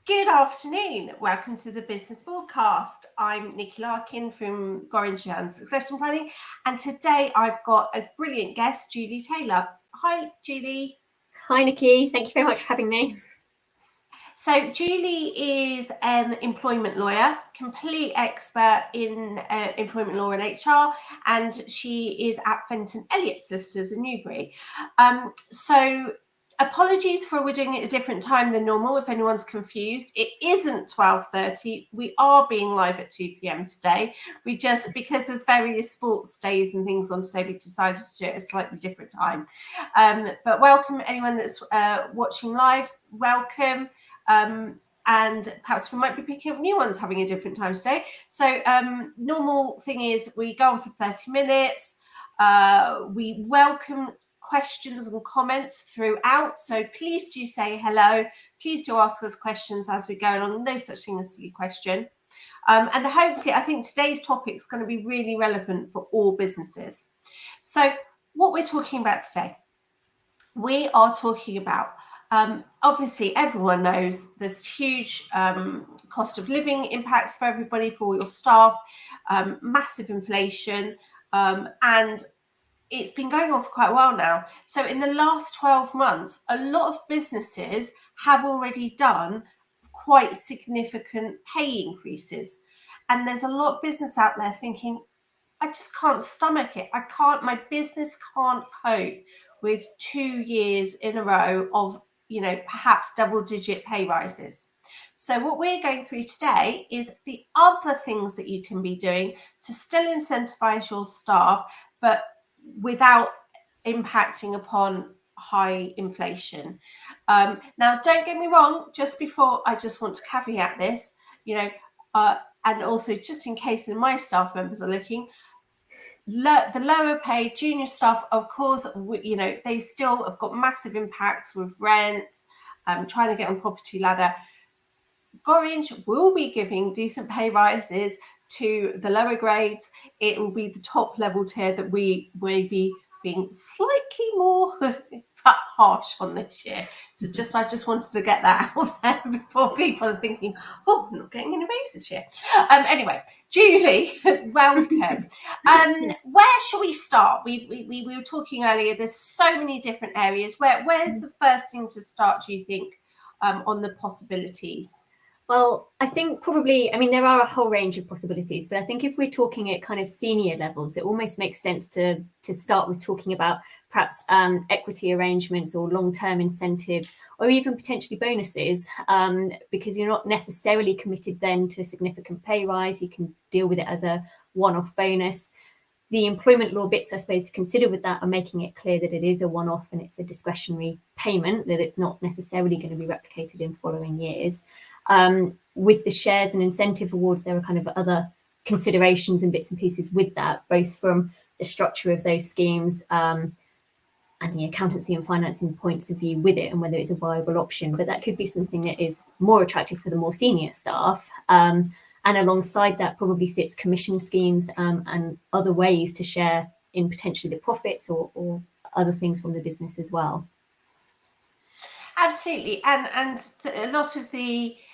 Good afternoon. Welcome to the Business Broadcast. I'm Nikki Larkin from Gorringe and Succession Planning, and today I've got a brilliant guest, Julie Taylor. Hi, Julie. Hi, Nikki. Thank you very much for having me. So Julie is an employment lawyer, complete expert in employment law and HR, and she is at Fenton Elliott Solicitors in Newbury. So apologies for we're doing it at a different time than normal if anyone's confused. It isn't 12:30. We are being live at 2 p.m. today. We just, because there's various sports days and things on today, we decided to do it at a slightly different time. But welcome anyone that's watching live. Welcome. And perhaps we might be picking up new ones having a different time today. So normal thing is we go on for 30 minutes. We welcome questions and comments throughout. So please do say hello. Please do ask us questions as we go along. No such thing as a silly question. And hopefully, I think today's topic is going to be really relevant for all businesses. So what we're talking about today, we are talking about obviously, everyone knows there's huge cost of living impacts for everybody, for all your staff, massive inflation, and it's been going on for quite a while now. So in the last 12 months, a lot of businesses have already done quite significant pay increases. And there's a lot of business out there thinking, I just can't stomach it. My business can't cope with 2 years in a row of perhaps double-digit pay rises. So what we're going through today is the other things that you can be doing to still incentivize your staff, but without impacting upon high inflation. Now, don't get me wrong, just before, I just want to caveat this, and also just in case my staff members are looking, the lower paid junior staff, of course, they still have got massive impacts with rent, trying to get on property ladder. Gorringe will be giving decent pay rises to the lower grades. It will be the top level tier that we will be being slightly more harsh on this year. So I just wanted to get that out there before people are thinking, oh, I'm not getting any raises this year. Anyway, Julie, welcome. Where shall we start? We were talking earlier, there's so many different areas. Where's the first thing to start, do you think, on the possibilities? Well, I think probably, there are a whole range of possibilities, but I think if we're talking at kind of senior levels, it almost makes sense to start with talking about perhaps equity arrangements or long-term incentives, or even potentially bonuses, because you're not necessarily committed then to a significant pay rise. You can deal with it as a one-off bonus. The employment law bits, I suppose, to consider with that are making it clear that it is a one-off and it's a discretionary payment, that it's not necessarily going to be replicated in following years. With the shares and incentive awards, there are kind of other considerations and bits and pieces with that, both from the structure of those schemes and the accountancy and financing points of view with it, and whether it's a viable option. But that could be something that is more attractive for the more senior staff. And alongside that probably sits commission schemes and other ways to share in potentially the profits or other things from the business as well. Absolutely. And a lot of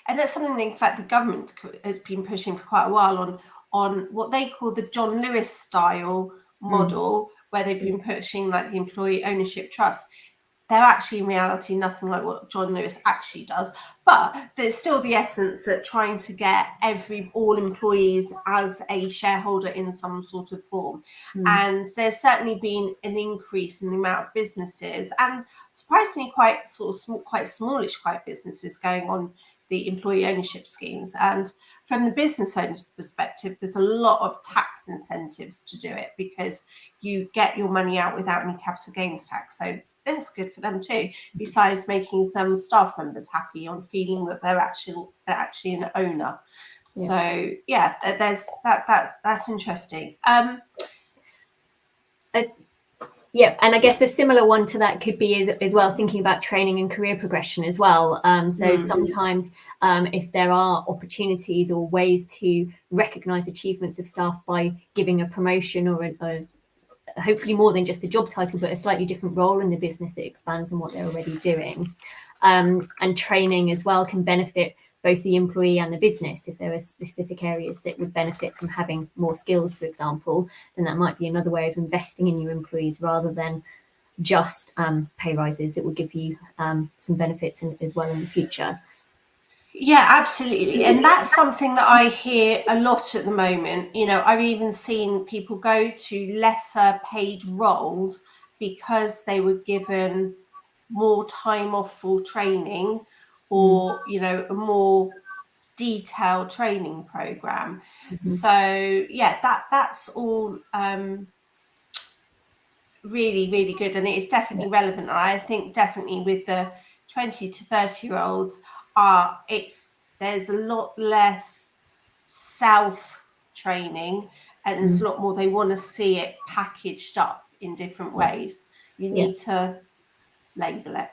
and that's something that, in fact, the government has been pushing for quite a while on what they call the John Lewis style model, where they've been pushing like the employee ownership trust. They're actually in reality nothing like what John Lewis actually does, but there's still the essence that trying to get all employees as a shareholder in some sort of form. And there's certainly been an increase in the amount of businesses, and surprisingly quite smallish businesses going on the employee ownership schemes. And from the business owner's perspective, there's a lot of tax incentives to do it because you get your money out without any capital gains tax. So that's good for them too, besides making some staff members happy on feeling that they're actually an owner. Yeah. So yeah, that's interesting. Yeah, and I guess a similar one to that could be as well thinking about training and career progression as well. So sometimes if there are opportunities or ways to recognise achievements of staff by giving a promotion or a hopefully more than just a job title, but a slightly different role in the business, it expands on what they're already doing. And training as well can benefit both the employee and the business. If there are specific areas that would benefit from having more skills, for example, then that might be another way of investing in your employees rather than just pay rises. It will give you some benefits as well in the future. Yeah, absolutely. And that's something that I hear a lot at the moment. You know, I've even seen people go to lesser paid roles because they were given more time off for training, or, you know, a more detailed training program. So yeah, that's all really, really good, and it is definitely relevant. And I think definitely with the 20 to 30-year-olds, there's a lot less self training, and there's a lot more they want to see it packaged up in different ways. You need to label it.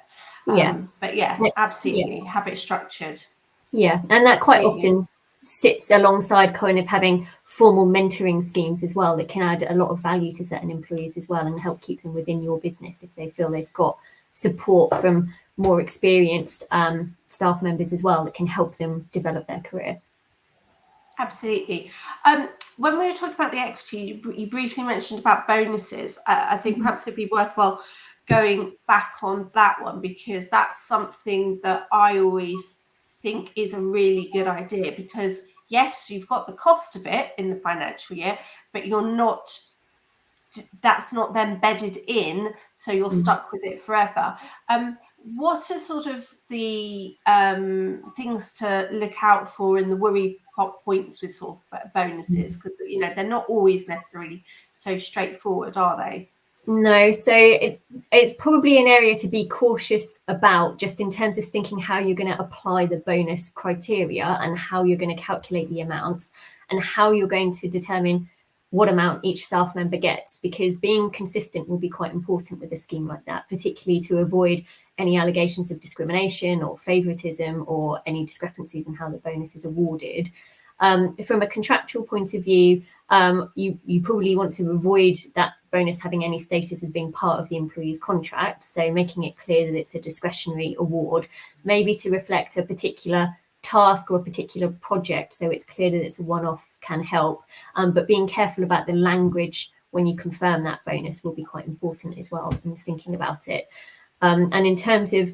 But yeah, absolutely, have it structured. Yeah, and that quite often sits alongside kind of having formal mentoring schemes as well that can add a lot of value to certain employees as well and help keep them within your business if they feel they've got support from more experienced staff members as well that can help them develop their career. Absolutely. When we were talking about the equity, you briefly mentioned about bonuses. I think perhaps it'd be worthwhile going back on that one, because that's something that I always think is a really good idea, because yes, you've got the cost of it in the financial year, but that's not then bedded in, so you're stuck with it forever. What are sort of the things to look out for in the worry points with sort of bonuses? Because, you know, they're not always necessarily so straightforward, are they? No, so it's probably an area to be cautious about, just in terms of thinking how you're going to apply the bonus criteria and how you're going to calculate the amounts and how you're going to determine what amount each staff member gets, because being consistent will be quite important with a scheme like that, particularly to avoid any allegations of discrimination or favoritism or any discrepancies in how the bonus is awarded. From a contractual point of view, you probably want to avoid that bonus having any status as being part of the employee's contract. So making it clear that it's a discretionary award, maybe to reflect a particular task or a particular project, so it's clear that it's a one-off, can help. But being careful about the language when you confirm that bonus will be quite important as well in thinking about it. And in terms of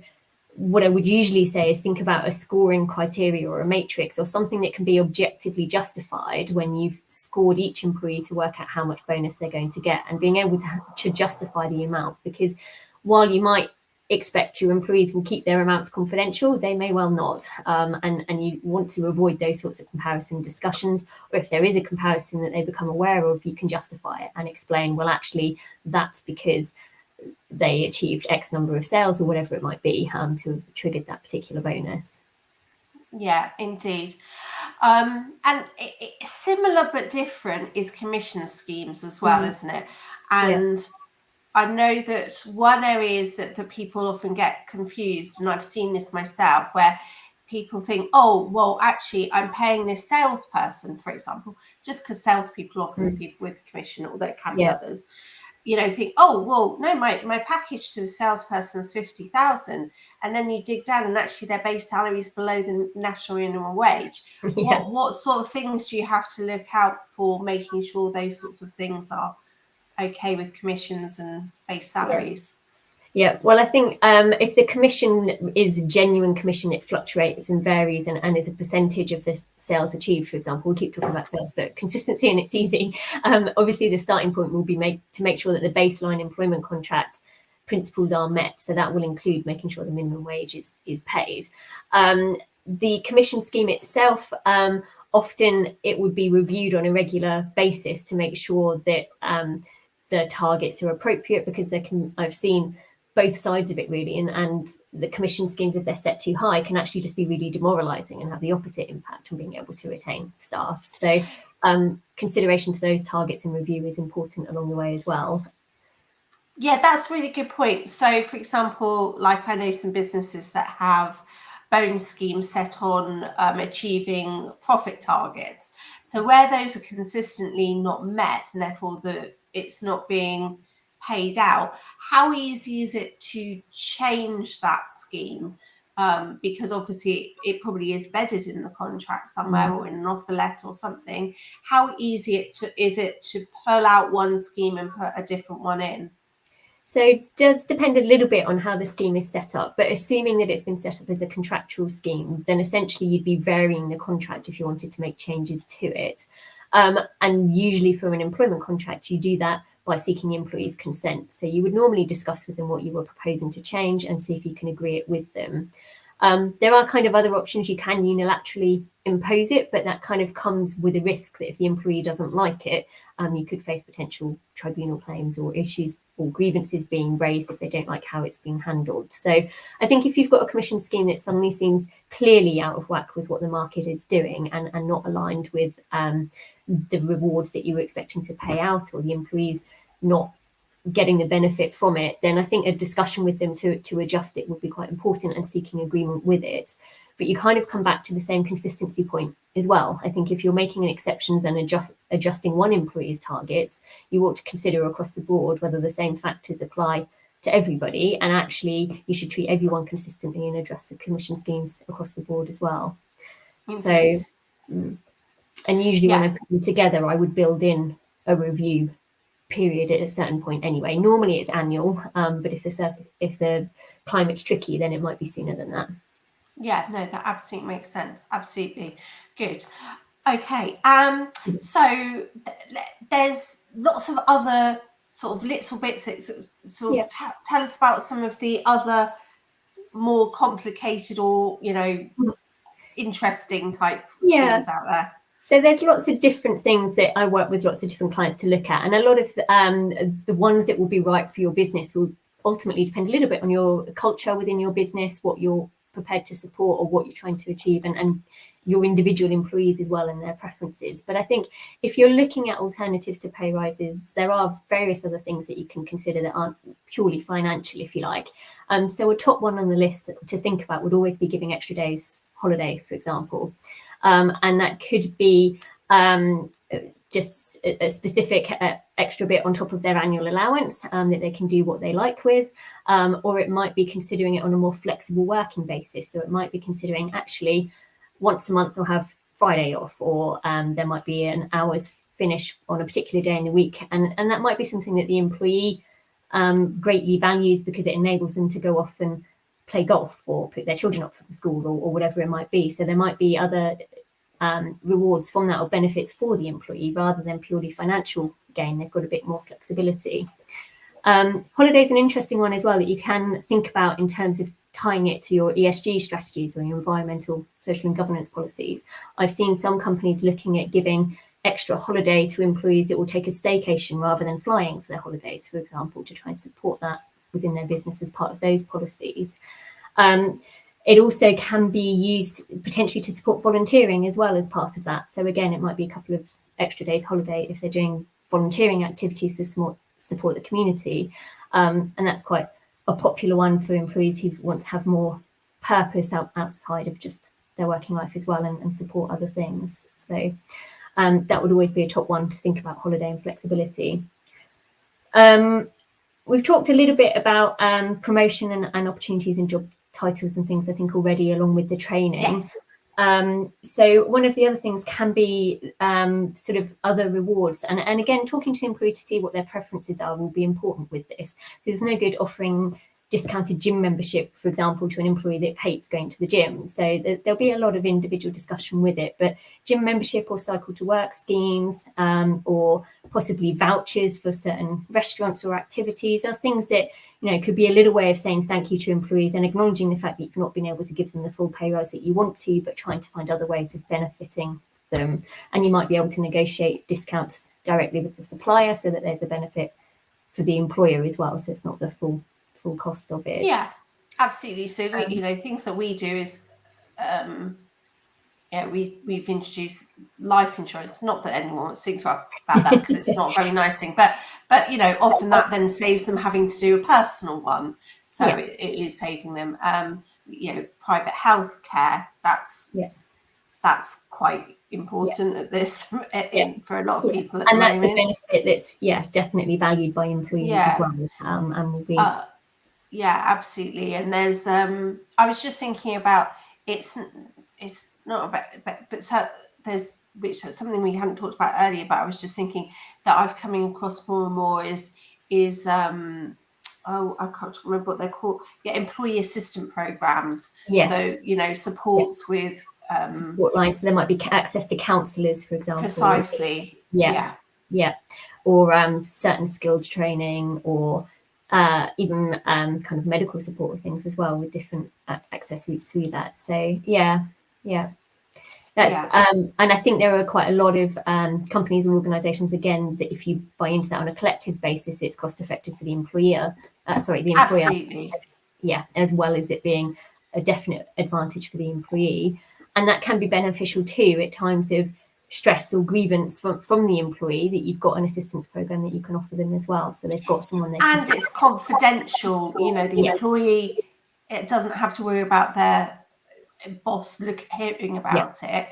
what I would usually say is think about a scoring criteria or a matrix or something that can be objectively justified when you've scored each employee to work out how much bonus they're going to get, and being able to justify the amount. Because while you might expect your employees will keep their amounts confidential, they may well not. And you want to avoid those sorts of comparison discussions, or if there is a comparison that they become aware of, you can justify it and explain, well, actually, that's because they achieved X number of sales or whatever it might be to have triggered that particular bonus. Yeah, indeed. And similar but different is commission schemes as well, isn't it? And I know that one area is that people often get confused, and I've seen this myself, where people think, oh, well, actually, I'm paying this salesperson, for example, just because salespeople often are people with commission, although it can be others. You know, think, oh, well, no, my package to the salesperson is 50,000, and then you dig down and actually their base salary is below the national minimum wage. What sort of things do you have to look out for, making sure those sorts of things are okay with commissions and base salaries? Yeah, well, I think if the commission is genuine commission, it fluctuates and varies and is a percentage of the sales achieved, for example. We'll keep talking about sales, but consistency, and it's easy. Obviously, the starting point will be to make sure that the baseline employment contract principles are met. So that will include making sure the minimum wage is paid. The commission scheme itself, often it would be reviewed on a regular basis to make sure that the targets are appropriate, because I've seen both sides of it really, and the commission schemes, if they're set too high, can actually just be really demoralizing and have the opposite impact on being able to retain staff. So consideration to those targets and review is important along the way as well. Yeah, that's a really good point. So, for example, like I know some businesses that have bonus schemes set on achieving profit targets. So where those are consistently not met, and therefore it's not being paid out, how easy is it to change that scheme because obviously it probably is bedded in the contract somewhere or in an offer letter or something. How easy is it to pull out one scheme and put a different one in? So it does depend a little bit on how the scheme is set up, but assuming that it's been set up as a contractual scheme, then essentially you'd be varying the contract if you wanted to make changes to it. And usually for an employment contract, you do that by seeking the employee's consent. So you would normally discuss with them what you were proposing to change and see if you can agree it with them. There are kind of other options. You can unilaterally impose it, but that kind of comes with a risk that if the employee doesn't like it, you could face potential tribunal claims or issues or grievances being raised if they don't like how it's being handled. So I think if you've got a commission scheme that suddenly seems clearly out of whack with what the market is doing and not aligned with the rewards that you were expecting to pay out, or the employees not getting the benefit from it, then I think a discussion with them to adjust it would be quite important, and seeking agreement with it. But you kind of come back to the same consistency point as well. I think if you're making exceptions and adjusting one employee's targets, you ought to consider across the board whether the same factors apply to everybody, and actually you should treat everyone consistently and address the commission schemes across the board as well. Indeed. So and usually when I put them together, I would build in a review period at a certain point anyway. Normally it's annual, but if the climate's tricky, then it might be sooner than that. Yeah, no, that absolutely makes sense. Absolutely. Good. Okay. So there's lots of other sort of little bits that sort of tell us about some of the other more complicated or, interesting type schemes out there. So there's lots of different things that I work with lots of different clients to look at, and a lot of the ones that will be right for your business will ultimately depend a little bit on your culture within your business, what you're prepared to support or what you're trying to achieve, and your individual employees as well and their preferences. But I think if you're looking at alternatives to pay rises, there are various other things that you can consider that aren't purely financial, if you like. So a top one on the list to think about would always be giving extra days holiday, for example. And that could be just a specific extra bit on top of their annual allowance that they can do what they like with, or it might be considering it on a more flexible working basis. So it might be considering actually once a month they'll have Friday off, or there might be an hour's finish on a particular day in the week, and that might be something that the employee greatly values because it enables them to go off and play golf or pick their children up from school or whatever it might be. So there might be other rewards from that or benefits for the employee rather than purely financial gain. They've got a bit more flexibility. Holiday's an interesting one as well that you can think about in terms of tying it to your ESG strategies or your environmental, social and governance policies. I've seen some companies looking at giving extra holiday to employees that will take a staycation rather than flying for their holidays, for example, to try and support that within their business as part of those policies. It also can be used potentially to support volunteering as well as part of that. So again, it might be a couple of extra days holiday if they're doing volunteering activities to support the community. And that's quite a popular one for employees who want to have more purpose outside of just their working life as well, and support other things. So that would always be a top one to think about, holiday and flexibility. We've talked a little bit about promotion and opportunities and job titles and things, I think, already, along with the training. Yes. So one of the other things can be sort of other rewards. And again, talking to the employee to see what their preferences are will be important with this. There's no good offering discounted gym membership, for example, to an employee that hates going to the gym. So there'll be a lot of individual discussion with it. But gym membership or cycle to work schemes, or possibly vouchers for certain restaurants or activities are things that, could be a little way of saying thank you to employees and acknowledging the fact that you've not been able to give them the full pay rise that you want to, but trying to find other ways of benefiting them. And you might be able to negotiate discounts directly with the supplier so that there's a benefit for the employer as well. So it's not the full cost of it. Yeah, absolutely. So things that we do is we've introduced life insurance. Not that anyone thinks about that because it's not a very nice thing, but often that then saves them having to do a personal one. So it is saving them. Private health care, that's quite important at this for a lot of people at the moment. And that's a benefit that's definitely valued by employees as well, and will be Yeah, absolutely. And there's I was just thinking about it's not about but so there's which is something we hadn't talked about earlier, but I was just thinking that I've coming across more and more is oh, I can't remember what they're called. Yeah, employee assistant programs. Yes. So, you know, supports with support lines. So there might be access to counsellors, for example. Precisely. Yeah. Or certain skills training, or even kind of medical support things as well, with different access routes through that. So that's and I think there are quite a lot of companies and organisations, again, that if you buy into that on a collective basis, it's cost effective for the employer. The employer. Absolutely. As well as it being a definite advantage for the employee. And that can be beneficial too at times of stress or grievance from the employee, that you've got an assistance program that you can offer them as well. So they've got someone they can. And it's confidential. You know, the employee, it doesn't have to worry about their boss hearing about it.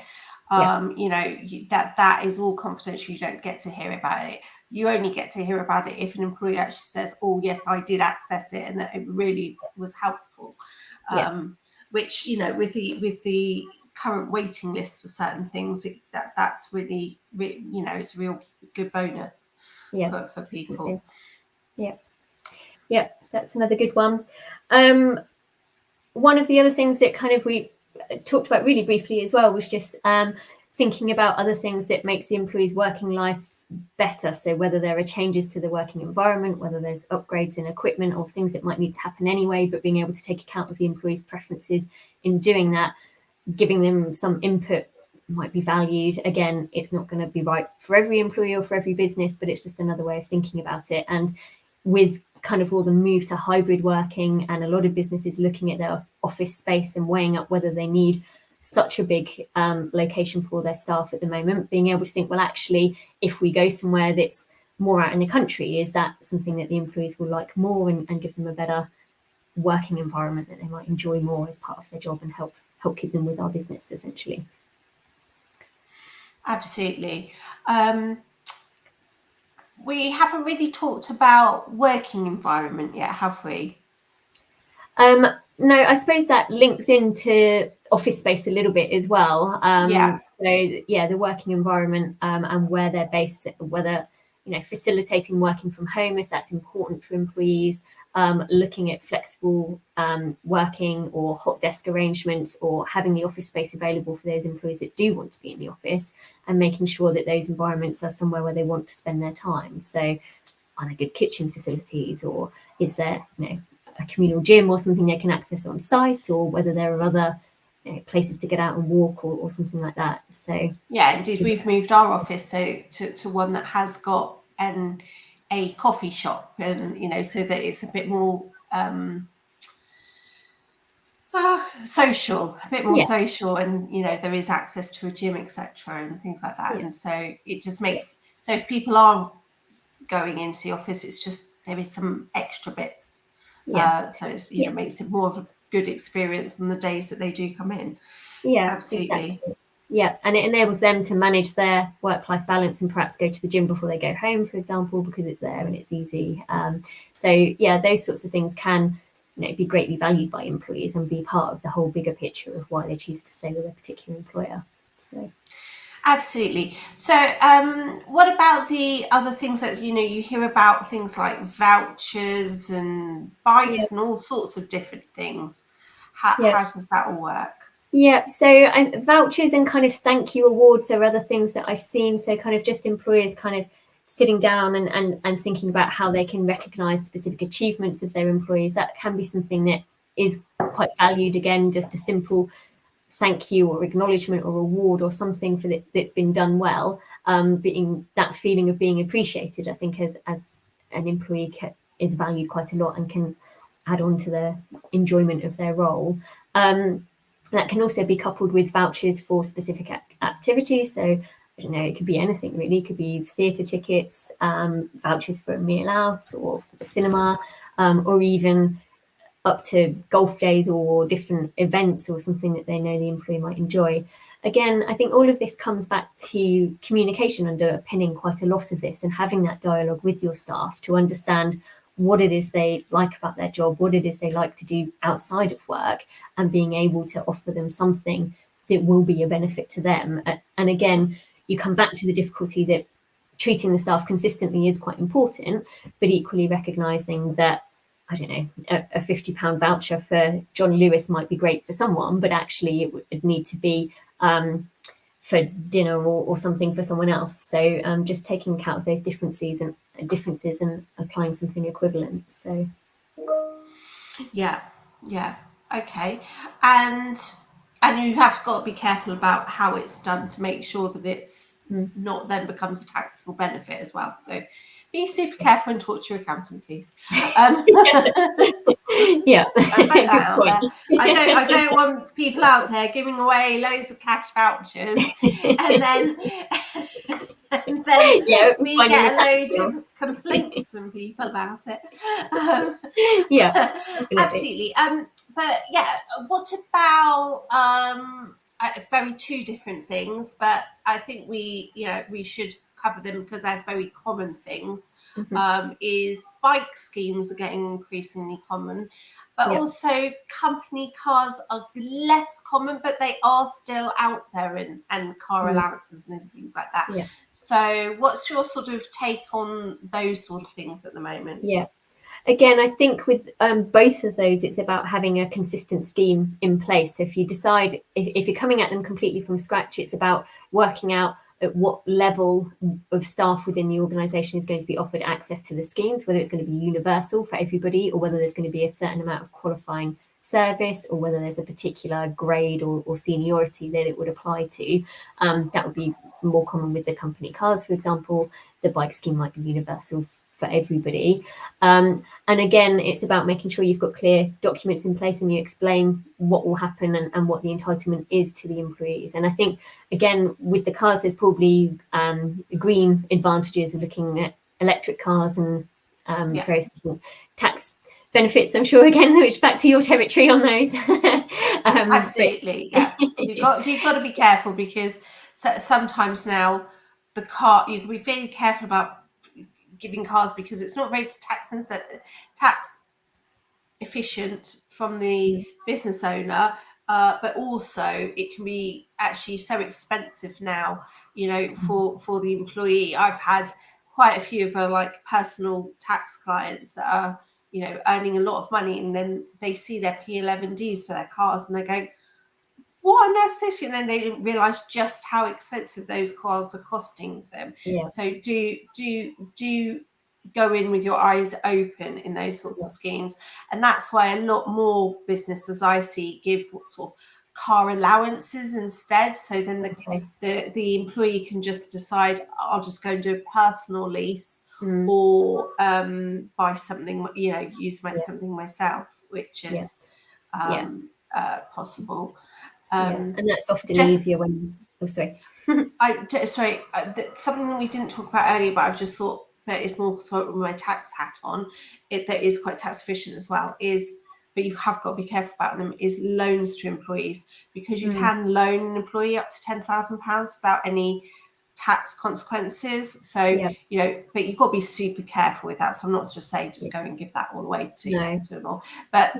You know, that is all confidential. You don't get to hear about it. You only get to hear about it if an employee actually says, oh yes, I did access it and that it really was helpful. Which, you know, with the current waiting list for certain things, that's really, you know, it's a real good bonus for people. That's another good one. One of the other things that kind of we talked about really briefly as well was just thinking about other things that makes the employee's working life better. So whether there are changes to the working environment, whether there's upgrades in equipment or things that might need to happen anyway, but being able to take account of the employee's preferences in doing that, giving them some input might be valued. Again, it's not going to be right for every employee or for every business, but it's just another way of thinking about it. And with kind of all the move to hybrid working and a lot of businesses looking at their office space and weighing up whether they need such a big location for their staff at the moment, being able to think, well, actually, if we go somewhere that's more out in the country, is that something that the employees will like more and give them a better working environment that they might enjoy more as part of their job and help keep them with our business, essentially. Absolutely. We haven't really talked about working environment yet, have we? No, I suppose that links into office space a little bit as well. So the working environment and where they're based, whether, you know, facilitating working from home, if that's important for employees, looking at flexible working or hot desk arrangements, or having the office space available for those employees that do want to be in the office, and making sure that those environments are somewhere where they want to spend their time. So are there good kitchen facilities, or is there, you know, a communal gym or something they can access on site, or whether there are other, you know, places to get out and walk or something like that. So indeed, we've moved our office to one that has got a coffee shop, and, you know, so that it's a bit more social, social, and, you know, there is access to a gym, etc., and things like that. And so it just makes, so if people aren't going into the office, it's just there is some extra bits. So it's, you know, makes it more of a good experience on the days that they do come in. Absolutely. Exactly. And it enables them to manage their work-life balance and perhaps go to the gym before they go home, for example, because it's there and it's easy. Those sorts of things can, you know, be greatly valued by employees and be part of the whole bigger picture of why they choose to stay with a particular employer. So. Absolutely. So what about the other things that, you know, you hear about things like vouchers and bikes and all sorts of different things. How does that all work? So vouchers and kind of thank you awards are other things that I've seen. So kind of just employers kind of sitting down and thinking about how they can recognise specific achievements of their employees. That can be something that is quite valued. Again, just a simple thank you or acknowledgement or award or something for that's been done well, being that feeling of being appreciated, I think as an employee is valued quite a lot and can add on to the enjoyment of their role. That can also be coupled with vouchers for specific activities. So I don't know, it could be anything really. It could be theatre tickets, vouchers for a meal out or for the cinema, or even up to golf days or different events or something that they know the employee might enjoy. Again, I think all of this comes back to communication underpinning quite a lot of this, and having that dialogue with your staff to understand what it is they like about their job, what it is they like to do outside of work, and being able to offer them something that will be a benefit to them. And again, you come back to the difficulty that treating the staff consistently is quite important, but equally recognizing that, I don't know, a £50 voucher for John Lewis might be great for someone, but actually it would need to be for dinner or something for someone else. So just taking account of those differences and applying something equivalent. So yeah, okay. And you have got to be careful about how it's done to make sure that it's not then becomes a taxable benefit as well. So be super careful and talk to your accountant, please. Yes, I put that out there. I don't want people out there giving away loads of cash vouchers and then we get a load of complaints from people about it. Yeah, absolutely. But yeah, what about very two different things, but I think we should cover them because they're very common things. Is bike schemes are getting increasingly common, but also company cars are less common, but they are still out there, and car allowances and things like that. So what's your sort of take on those sort of things at the moment? Again, I think with both of those, it's about having a consistent scheme in place. So if you decide, if you're coming at them completely from scratch, it's about working out at what level of staff within the organisation is going to be offered access to the schemes, whether it's going to be universal for everybody, or whether there's going to be a certain amount of qualifying service, or whether there's a particular grade or seniority that it would apply to. That would be more common with the company cars, for example. The bike scheme might be universal for everybody. And again, it's about making sure you've got clear documents in place and you explain what will happen and what the entitlement is to the employees. And I think, again, with the cars, there's probably green advantages of looking at electric cars and various different tax benefits, I'm sure, again, which back to your territory on those. Absolutely, yeah. You've got to be careful because sometimes now the car, you can be very careful about giving cars because it's not very tax efficient from the business owner, but also it can be actually so expensive now, for the employee. I've had quite a few of like personal tax clients that are earning a lot of money, and then they see their P11Ds for their cars and they go, what on earth is this? And then they didn't realise just how expensive those cars are costing them. So do go in with your eyes open in those sorts of schemes. And that's why a lot more businesses I see give what sort of car allowances instead. So then the employee can just decide, I'll just go and do a personal lease or buy something, use something myself, which is possible. And that's often easier when. Something that we didn't talk about earlier, but I've just thought that is more sort of my tax hat on it, that is quite tax efficient as well, but you have got to be careful about them, is loans to employees, because you can loan an employee up to £10,000 without any tax consequences. So but you've got to be super careful with that. So I'm not just saying just go and give that all away to them all, but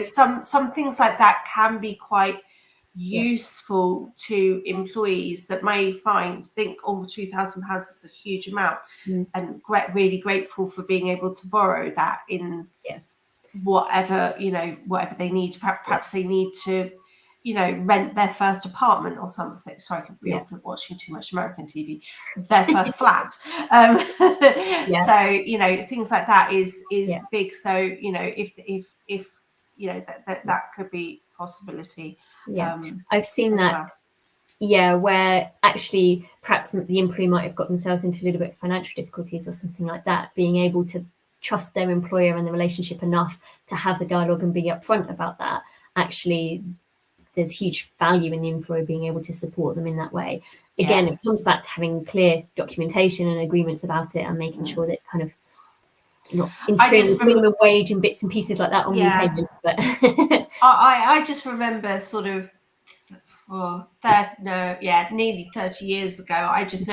some things like that can be quite useful to employees that may think, oh, £2,000 is a huge amount, and really grateful for being able to borrow that in whatever whatever they need. Perhaps they need to rent their first apartment or something. Sorry, I could be watching too much American TV. Their first flat. So things like that is big. So if that could be possibility. I've seen that where actually perhaps the employee might have got themselves into a little bit of financial difficulties or something like that, being able to trust their employer and the relationship enough to have a dialogue and be upfront about that. Actually, there's huge value in the employer being able to support them in that way. Again, it comes back to having clear documentation and agreements about it and making sure that kind of not interfering with minimum wage and bits and pieces like that on repayments. But I just remember sort of nearly 30 years ago. I just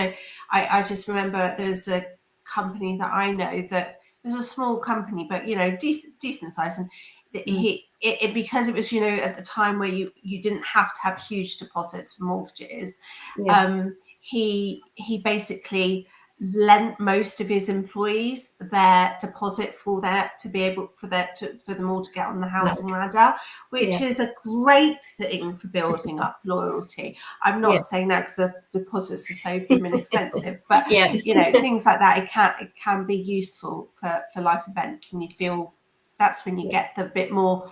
remember there's a company that I know that was a small company, but decent size, and because it was at the time where you didn't have to have huge deposits for mortgages. He basically lent most of his employees their deposit for them all to get on the housing ladder, which is a great thing for building up loyalty. I'm not saying that because the deposits are so blooming expensive, but things like that, it can be useful for life events, and you feel that's when you get the bit more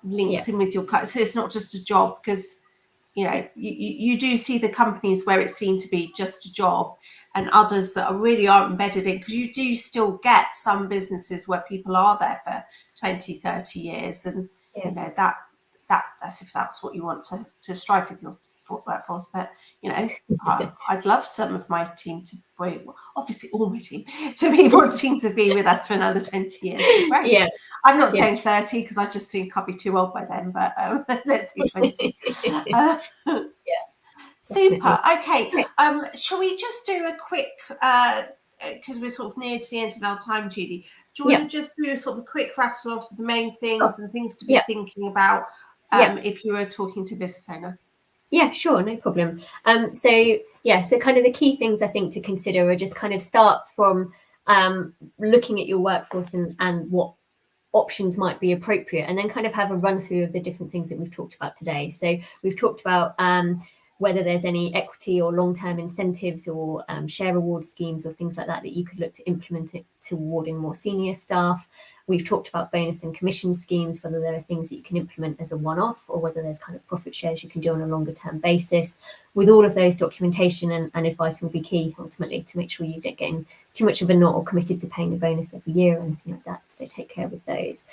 links in with your so it's not just a job, because you do see the companies where it's seen to be just a job, and others that really aren't embedded in, because you do still get some businesses where people are there for 20-30 years, and that's if that's what you want to strive with your workforce. But I'd love some of my team obviously all my team to be wanting to be with us for another 20 years. Right? I'm not saying 30, because I just think I'll be too old by then, but let's say 20. Super. Okay. Shall we just do a quick, because we're sort of near to the end of our time, Julie, do you want to just do a sort of a quick rattle off of the main things and things to be thinking about if you were talking to a business owner? Yeah, sure, no problem. So kind of the key things I think to consider are just kind of start from looking at your workforce and what options might be appropriate, and then kind of have a run through of the different things that we've talked about today. So we've talked about whether there's any equity or long-term incentives or share reward schemes or things like that you could look to implement it to rewarding more senior staff. We've talked about bonus and commission schemes, whether there are things that you can implement as a one-off or whether there's kind of profit shares you can do on a longer term basis. With all of those, documentation and advice will be key ultimately to make sure you don't get too much of a knot or committed to paying a bonus every year or anything like that. So take care with those.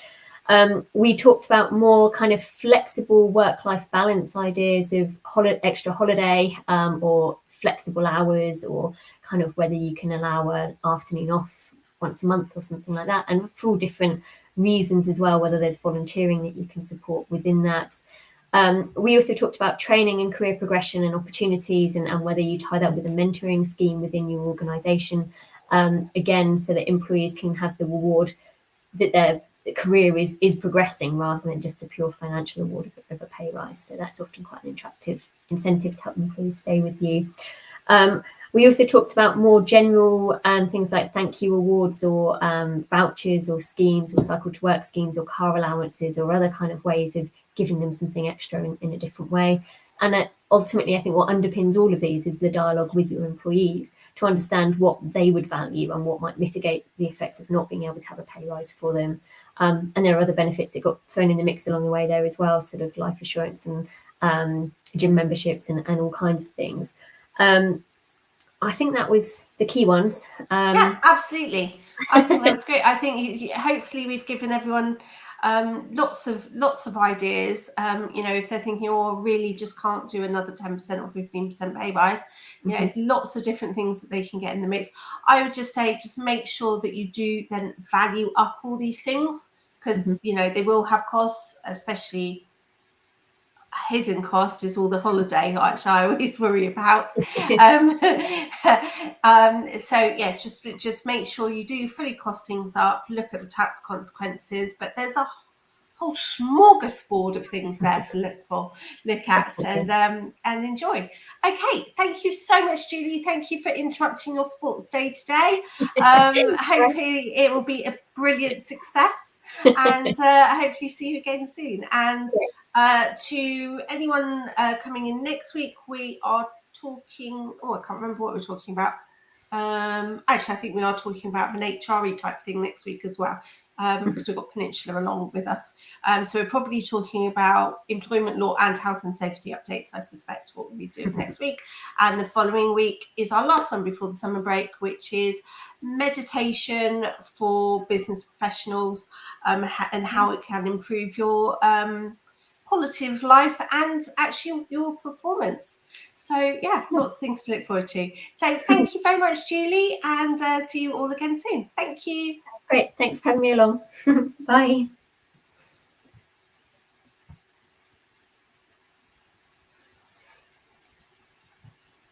We talked about more kind of flexible work-life balance ideas of extra holiday or flexible hours, or kind of whether you can allow an afternoon off once a month or something like that, and for all different reasons as well, whether there's volunteering that you can support within that. We also talked about training and career progression and opportunities, and whether you tie that with a mentoring scheme within your organisation, again, so that employees can have the reward that their career is progressing rather than just a pure financial reward of a pay rise. So that's often quite an attractive incentive to help employees stay with you. We also talked about more general things like thank you awards or vouchers or schemes or cycle to work schemes or car allowances or other kind of ways of giving them something extra in a different way. And ultimately, I think what underpins all of these is the dialogue with your employees to understand what they would value and what might mitigate the effects of not being able to have a pay rise for them. And there are other benefits that got thrown in the mix along the way there as well, sort of life assurance and gym memberships and all kinds of things. I think that was the key ones. Yeah, absolutely. I think that was great. I think hopefully we've given everyone lots of ideas. If they're thinking, really just can't do another 10% or 15% pay rise, lots of different things that they can get in the mix. I would just say, just make sure that you do then value up all these things, because they will have costs, especially hidden cost is all the holiday, which I always worry about. Just make sure you do fully cost things up, look at the tax consequences, but there's a whole smorgasbord of things there to look at and enjoy. Okay, thank you so much, Julie. Thank you for interrupting your sports day today. Hopefully it will be a brilliant success, and hopefully see you again soon. And to anyone coming in next week, we are talking, I can't remember what we're talking about. Actually, I think we are talking about an HRE type thing next week as well, because we've got Peninsula along with us. So we're probably talking about employment law and health and safety updates, I suspect, what we'll be doing next week. And the following week is our last one before the summer break, which is meditation for business professionals, and how it can improve your quality of life and actually your performance. So lots of things to look forward to. So thank you very much, Julie, and see you all again soon. Thank you. That's great. Thanks for having me along. Bye.